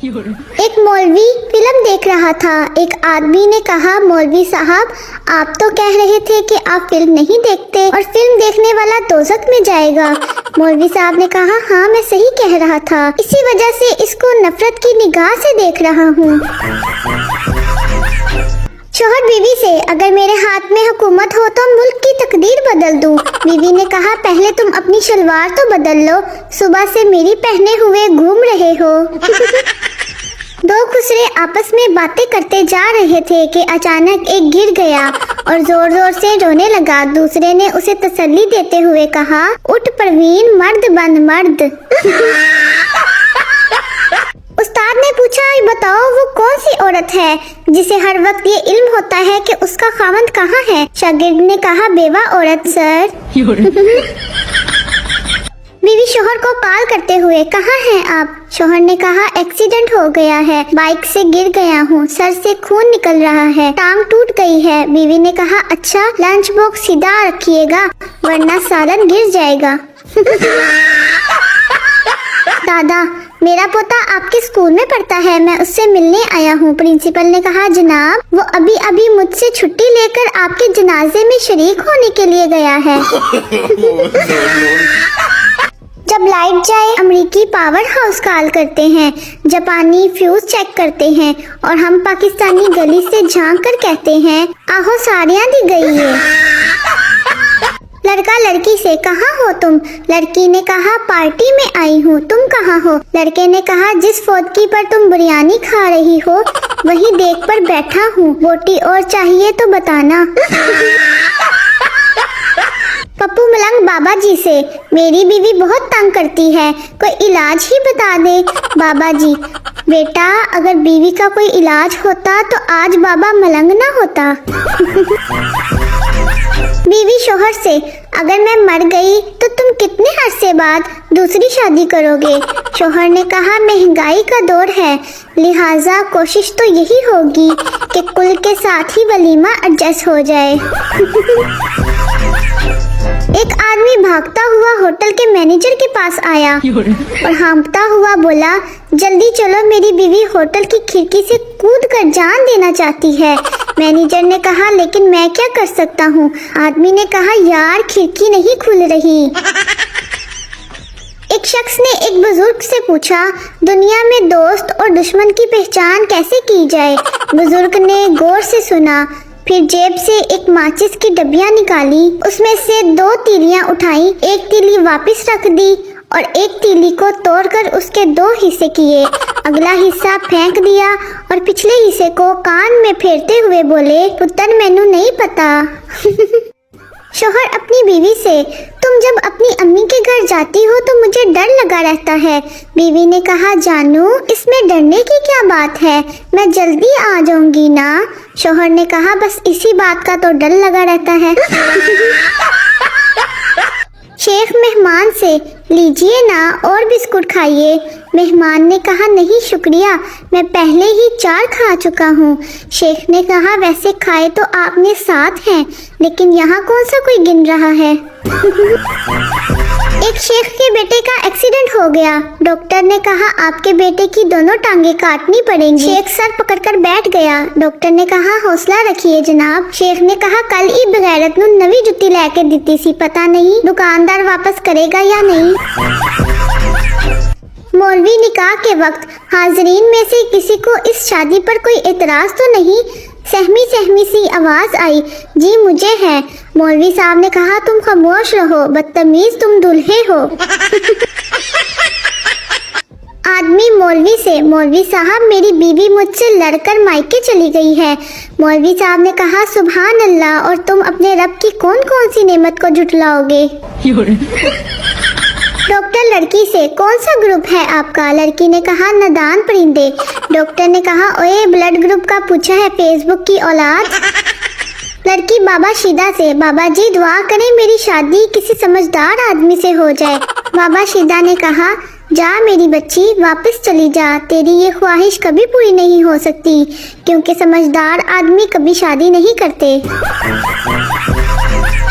ایک مولوی فلم دیکھ رہا تھا۔ ایک آدمی نے کہا، مولوی صاحب آپ تو کہہ رہے تھے کہ آپ فلم نہیں دیکھتے اور فلم دیکھنے والا دوزخ میں جائے گا۔ مولوی صاحب نے کہا، ہاں میں صحیح کہہ رہا تھا، اسی وجہ سے اس کو نفرت کی نگاہ سے دیکھ رہا ہوں۔ شوہر بیوی سے، اگر میرے ہاتھ میں حکومت ہو تو ملک کی تقدیر بدل دوں۔ بیوی نے کہا، پہلے تم اپنی شلوار تو بدل لو، صبح سے میری پہنے ہوئے گھوم رہے ہو۔ دو خسرے آپس میں باتیں کرتے جا رہے تھے کہ اچانک ایک گر گیا اور زور زور سے رونے لگا۔ دوسرے نے اسے تسلی دیتے ہوئے کہا، اٹھ پروین، مرد بن مرد۔ استاد نے پوچھا، بتاؤ وہ کون سی عورت ہے جسے ہر وقت یہ علم ہوتا ہے کہ اس کا خاوند کہاں ہے؟ شاگرد نے کہا، بیوہ عورت سر۔ بیوی شوہر کو کال کرتے ہوئے، کہاں ہیں آپ؟ شوہر نے کہا، ایکسیڈنٹ ہو گیا ہے، بائک سے گر گیا ہوں، سر سے خون نکل رہا ہے، ٹانگ ٹوٹ گئی ہے۔ بیوی نے کہا، اچھا لنچ باکس سیدھا رکھیے گا ورنہ سالن گر جائے گا۔ دادا، میرا پوتا آپ کے اسکول میں پڑھتا ہے، میں اس سے ملنے آیا ہوں۔ پرنسپل نے کہا، جناب وہ ابھی مجھ سے چھٹی لے کر آپ کے جنازے میں شریک ہونے کے لیے گیا ہے۔ جب لائٹ جائے امریکی پاور ہاؤس کال کرتے ہیں، جاپانی فیوز چیک کرتے ہیں اور ہم پاکستانی گلی سے جھانک کر کہتے ہیں، آہو ساڑیاں دی گئی ہے۔ لڑکا لڑکی سے، کہاں ہو تم؟ لڑکی نے کہا، پارٹی میں آئی ہوں، تم کہاں ہو؟ لڑکے نے کہا، جس فوتکی پر تم بریانی کھا رہی ہو وہی دیگ پر بیٹھا ہوں، بوٹی اور چاہیے تو بتانا۔ پپو ملنگ بابا جی سے، میری بیوی بہت تنگ کرتی ہے، کوئی علاج ہی بتا دے۔ بابا جی، بیٹا اگر بیوی کا کوئی علاج ہوتا تو آج بابا ملنگ نہ ہوتا۔ بیوی شوہر سے، اگر میں مر گئی تو تم کتنے عرصے بعد دوسری شادی کرو گے؟ شوہر نے کہا، مہنگائی کا دور ہے، لہٰذا کوشش تو یہی ہوگی کہ کل کے ساتھ ہی ولیمہ ایڈجسٹ ہو جائے۔ ایک آدمی بھاگتا ہوا ہوٹل کے مینیجر کے پاس آیا اور ہانپتا ہوا بولا، جلدی چلو میری بیوی ہوٹل کی کھڑکی سے کود کر جان دینا چاہتی ہے۔ مینیجر نے کہا، لیکن میں کیا کر سکتا ہوں؟ آدمی نے کہا، یار کھڑکی نہیں کھل رہی۔ ایک شخص نے ایک بزرگ سے پوچھا، دنیا میں دوست اور دشمن کی پہچان کیسے کی جائے؟ بزرگ نے غور سے سنا، پھر جیب سے ایک ماچس کی ڈبیاں نکالی، اس میں سے 2 تیلیاں اٹھائیں، ایک تیلی واپس رکھ دی اور ایک تیلی کو توڑ کر اس کے 2 حصے کیے، اگلا حصہ پھینک دیا اور پچھلے حصے کو کان میں پھیرتے ہوئے بولے، پتر مینوں نہیں پتا۔ شوہر اپنی بیوی سے، تم جب اپنی امی کے گھر جاتی ہو تو مجھے ڈر لگا رہتا ہے۔ بیوی نے کہا، جانو اس میں ڈرنے کی کیا بات ہے، میں جلدی آ جاؤں گی نا۔ شوہر نے کہا، بس اسی بات کا تو ڈر لگا رہتا ہے۔ شیخ مہمان سے، لیجیے نا اور بسکٹ کھائیے۔ مہمان نے کہا، نہیں شکریہ، میں پہلے ہی 4 کھا چکا ہوں۔ شیخ نے کہا، ویسے کھائے تو آپ نے 7 ہیں، لیکن یہاں کون سا کوئی گن رہا ہے؟ ایک شیخ کے بیٹے کا ایکسیڈنٹ ہو گیا، ڈاکٹر نے کہا، آپ کے بیٹے کی دونوں ٹانگیں کاٹنی پڑیں گی۔ شیخ سر پکڑ کر بیٹھ گیا۔ ڈاکٹر نے کہا، حوصلہ رکھیے جناب۔ شیخ نے کہا، کل ہی بغیرت نو نوی جتی لے کے دیتی سی، پتہ نہیں دکاندار واپس کرے گا یا نہیں۔ مولوی نکاح کے وقت، حاضرین میں سے کسی کو اس شادی پر کوئی اعتراض تو نہیں؟ سہمی سی آواز آئی، جی مجھے ہے۔ مولوی صاحب نے کہا، تم خاموش رہو، بدتمیز تم دلہے ہو۔ آدمی مولوی سے، مولوی صاحب میری بیوی مجھ سے لڑ کر مائکے چلی گئی ہے۔ مولوی صاحب نے کہا، سبحان اللہ، اور تم اپنے رب کی کون سی نعمت کو جھٹلاؤ گے؟ ڈاکٹر لڑکی سے، کون سا گروپ ہے آپ کا؟ لڑکی نے کہا، نادان پرندے۔ ڈاکٹر نے کہا، اوے بلڈ گروپ کا پوچھا ہے فیس بک کی اولاد؟ لڑکی بابا شیدہ سے، بابا جی دعا کریں میری شادی کسی سمجھدار آدمی سے ہو جائے۔ بابا شیدہ نے کہا، جا میری بچی، واپس چلی جا، تیری یہ خواہش کبھی پوری نہیں ہو سکتی، کیونکہ سمجھدار آدمی کبھی شادی نہیں کرتے۔